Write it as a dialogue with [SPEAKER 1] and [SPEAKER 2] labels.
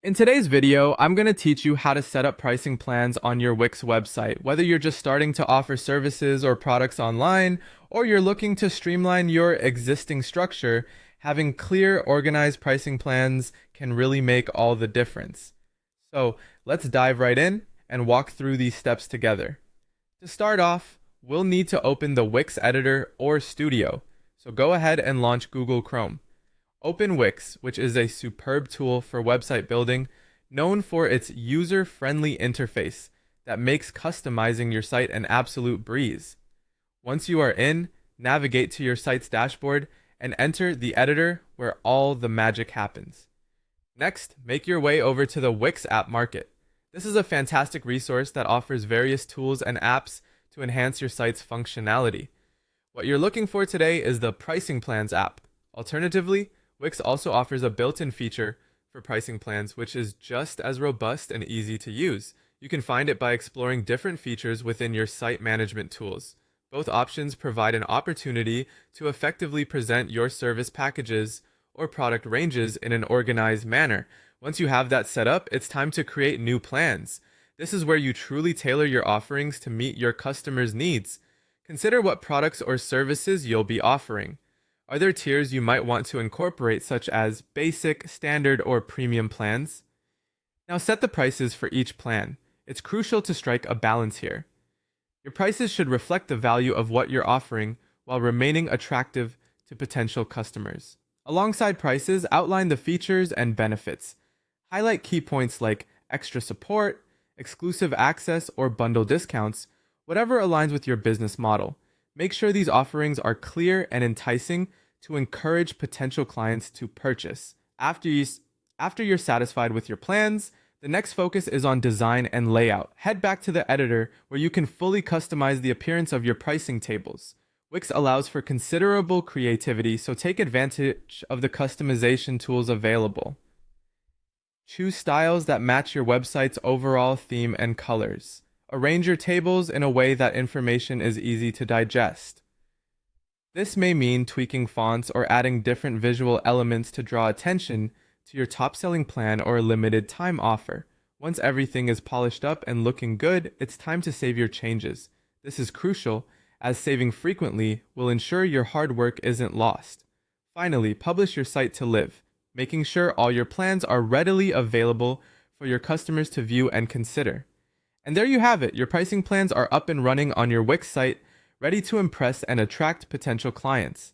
[SPEAKER 1] In today's video, I'm going to teach you how to set up pricing plans on your Wix website. Whether you're just starting to offer services or products online, or you're looking to streamline your existing structure, having clear, organized pricing plans can really make all the difference. So let's dive right in and walk through these steps together. To start off, we'll need to open the Wix editor or studio. So go ahead and launch Google Chrome. Open Wix, which is a superb tool for website building, known for its user-friendly interface that makes customizing your site an absolute breeze. Once you are in, navigate to your site's dashboard and enter the editor where all the magic happens. Next, make your way over to the Wix App Market. This is a fantastic resource that offers various tools and apps to enhance your site's functionality. What you're looking for today is the Pricing Plans app. Alternatively, Wix also offers a built-in feature for pricing plans, which is just as robust and easy to use. You can find it by exploring different features within your site management tools. Both options provide an opportunity to effectively present your service packages or product ranges in an organized manner. Once you have that set up, it's time to create new plans. This is where you truly tailor your offerings to meet your customers' needs. Consider what products or services you'll be offering. Are there tiers you might want to incorporate, such as basic, standard, or premium plans? Now set the prices for each plan. It's crucial to strike a balance here. Your prices should reflect the value of what you're offering while remaining attractive to potential customers. Alongside prices, outline the features and benefits. Highlight key points like extra support, exclusive access, or bundle discounts, whatever aligns with your business model. Make sure these offerings are clear and enticing to encourage potential clients to purchase. After you're satisfied with your plans, the next focus is on design and layout. Head back to the editor where you can fully customize the appearance of your pricing tables. Wix allows for considerable creativity, so take advantage of the customization tools available. Choose styles that match your website's overall theme and colors. Arrange your tables in a way that information is easy to digest. This may mean tweaking fonts or adding different visual elements to draw attention to your top-selling plan or a limited time offer. Once everything is polished up and looking good, it's time to save your changes. This is crucial, as saving frequently will ensure your hard work isn't lost. Finally, publish your site to live, making sure all your plans are readily available for your customers to view and consider. And there you have it. Your pricing plans are up and running on your Wix site, ready to impress and attract potential clients.